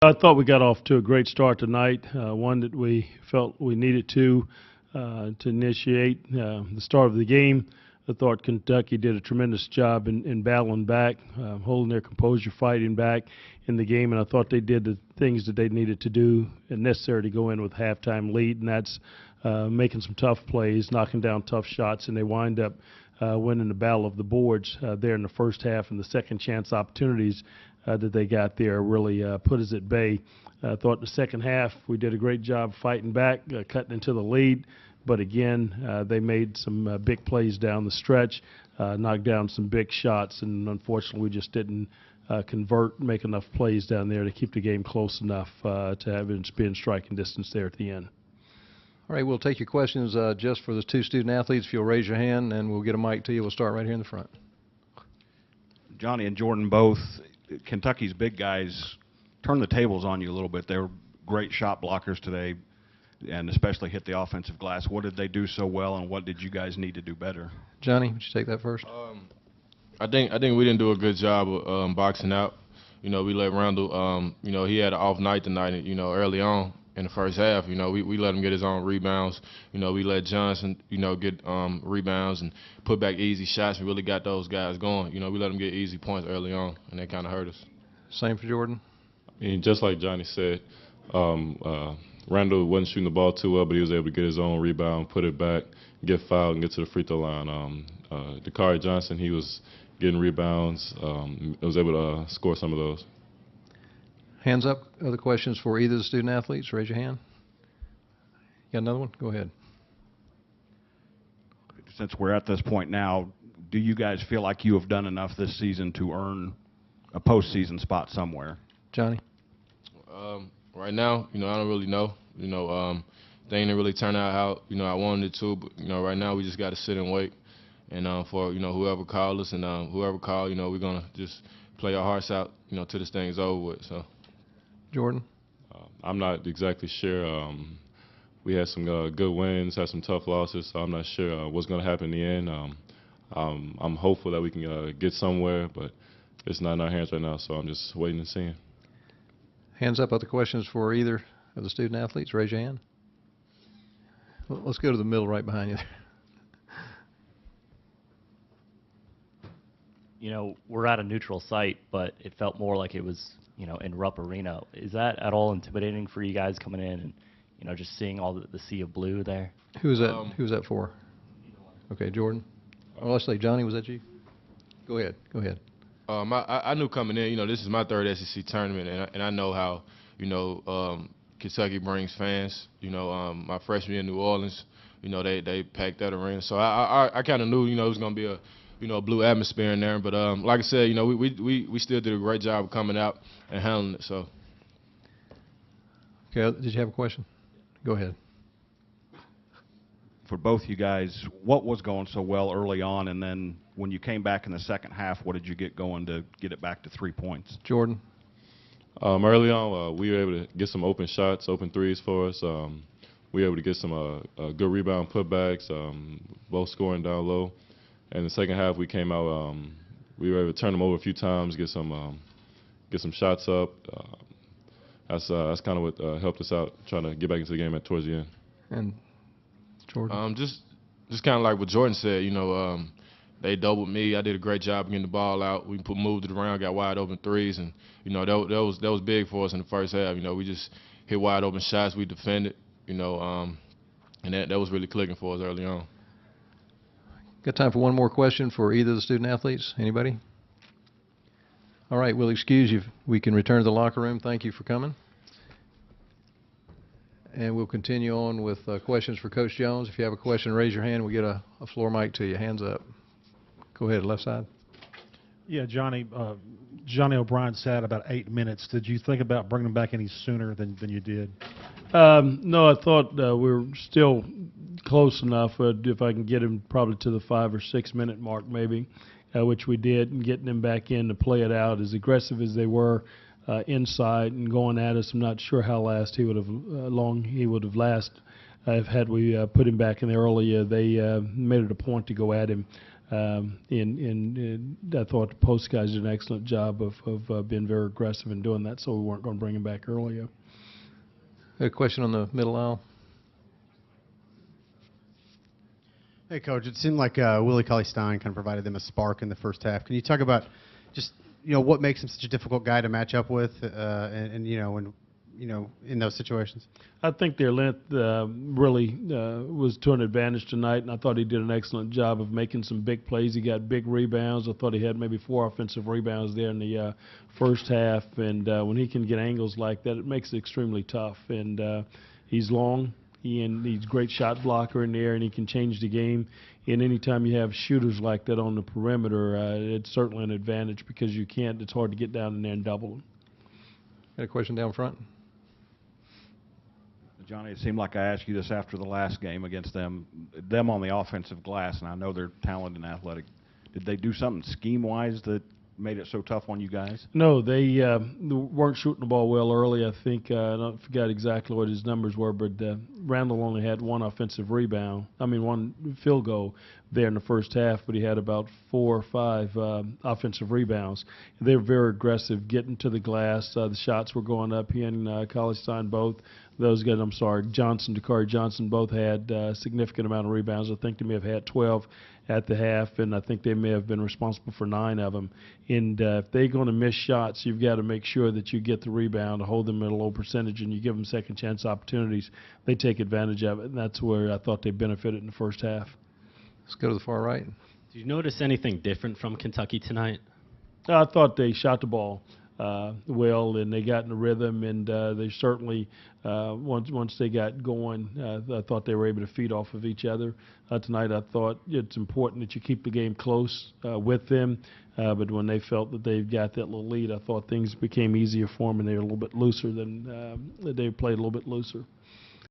I thought we got off to a great start tonight, one that we felt we needed to initiate the start of the game. I thought Kentucky did a tremendous job in battling back, holding their composure, fighting back in the game, and I thought they did the things that they needed to do and necessary to go in with halftime lead, and that's making some tough plays, knocking down tough shots, and they wind up winning the battle of the boards there in the first half, and the second chance opportunities that they got there really put us at bay. I thought the second half we did a great job fighting back, cutting into the lead, but again, they made some big plays down the stretch, knocked down some big shots, and unfortunately we just didn't convert, make enough plays down there to keep the game close enough to have it be in striking distance there at the end. All right, we'll take your questions just for the two student athletes. If you'll raise your hand, and we'll get a mic to you. We'll start right here in the front. Johnny and Jordan both. Kentucky's big guys turned the tables on you a little bit. They were great shot blockers today, and especially hit the offensive glass. What did they do so well, and what did you guys need to do better? Johnny, would you take that first? I think we didn't do a good job of boxing out. You know, we let Randall. You know, he had an off night tonight. You know, early on in the first half. You know, we let him get his own rebounds. You know, we let Johnson, you know, get rebounds and put back easy shots. We really got those guys going. You know, we let them get easy points early on, and that kind of hurt us. Same for Jordan. I mean, just like Johnny said, Randall wasn't shooting the ball too well, but he was able to get his own rebound, put it back, get fouled, and get to the free throw line. Dakari Johnson, he was getting rebounds, was able to score some of those. Hands up. Other questions for either of the student athletes? Raise your hand. You got another one? Go ahead. Since we're at this point now, do you guys feel like you have done enough this season to earn a postseason spot somewhere? Johnny? Right now, you know, I don't really know. You know, they didn't really turn out how, you know, I wanted it to. But, you know, right now we just got to sit and wait. And for, you know, whoever called us and whoever called, you know, we're going to just play our hearts out, you know, till this thing's over with. So. Jordan? I'm not exactly sure. We had some good wins, had some tough losses, so I'm not sure what's going to happen in the end. I'm hopeful that we can get somewhere, but it's not in our hands right now, so I'm just waiting and seeing. Hands up. Other questions for either of the student athletes? Raise your hand. Let's go to the middle right behind you there. You know, we're at a neutral site, but it felt more like it was, you know, in Rupp Arena. Is that at all intimidating for you guys coming in and, you know, just seeing all the sea of blue there? Who's that? Who's that for? Okay, Jordan. Oh, let's say Johnny. Was that you? Go ahead. Go ahead. I knew coming in, you know, this is my third SEC tournament, and I know how, you know, Kentucky brings fans. You know, my freshman year in New Orleans, you know, they packed that arena. So I kind of knew, you know, it was going to be a, you know, a blue atmosphere in there. But like I said, you know, we still did a great job of coming out and handling it. So. Okay, did you have a question? Go ahead. For both you guys, what was going so well early on, and then when you came back in the second half, what did you get going to get it back to 3 points? Jordan? Early on, we were able to get some open shots, open threes for us. We were able to get some good rebound putbacks, both scoring down low. And in the second half, we came out, we were able to turn them over a few times, get some shots up. That's kind of what helped us out, trying to get back into the game towards the end. And Jordan? Just kind of like what Jordan said, you know, they doubled me. I did a great job getting the ball out. We moved it around, got wide open threes, and you know that was big for us in the first half. You know, we just hit wide open shots. We defended, you know, and that was really clicking for us early on. Got time for one more question for either of the student athletes? Anybody? All right, we'll excuse you. We can return to the locker room. Thank you for coming. And we'll continue on with questions for Coach Jones. If you have a question, raise your hand. We'll get a floor mic to you. Hands up. Go ahead, left side. Yeah, Johnny. Johnny O'Brien sat about 8 minutes. Did you think about bringing him back any sooner than you did? No, I thought we were still close enough. If I can get him probably to the 5 or 6 minute mark, maybe, which we did, and getting him back in to play it out as aggressive as they were inside and going at us. I'm not sure how long he would have lasted had we put him back in there early. They made it a point to go at him I thought the post guys did an excellent job of being very aggressive in doing that, so we weren't going to bring him back earlier. A question on the middle aisle. Hey, Coach. It seemed like Willie Cauley-Stein kind of provided them a spark in the first half. Can you talk about just what makes him such a difficult guy to match up with, and in those situations? I think their length really was to an advantage tonight, and I thought he did an excellent job of making some big plays. He got big rebounds. I thought he had maybe 4 offensive rebounds there in the first half, and when he can get angles like that, it makes it extremely tough. And he's long. He's a great shot blocker in there, and he can change the game. And anytime you have shooters like that on the perimeter, it's certainly an advantage because it's hard to get down in there and double them. Got a question down front? Johnny, it seemed like I asked you this after the last game against them on the offensive glass, and I know they're talented and athletic. Did they do something scheme-wise that made it so tough on you guys? No, they weren't shooting the ball well early. I think I forgot exactly what his numbers were, but Randall only had one field goal there in the first half, but he had about 4 or 5 offensive rebounds. They were very aggressive getting to the glass. The shots were going up. He and Cauley-Stein both. Those guys, Dakari Johnson, both had a significant amount of rebounds. I think they may have had 12 at the half, and I think they may have been responsible for 9 of them. And if they're going to miss shots, you've got to make sure that you get the rebound, hold them at a low percentage, and you give them second chance opportunities. They take advantage of it, and that's where I thought they benefited in the first half. Let's go to the far right. Did you notice anything different from Kentucky tonight? I thought they shot the ball well, and they got in the rhythm, and they certainly, once they got going, I thought they were able to feed off of each other. Tonight I thought it's important that you keep the game close with them, but when they felt that they've got that little lead, I thought things became easier for them, and they were a little bit looser they played a little bit looser.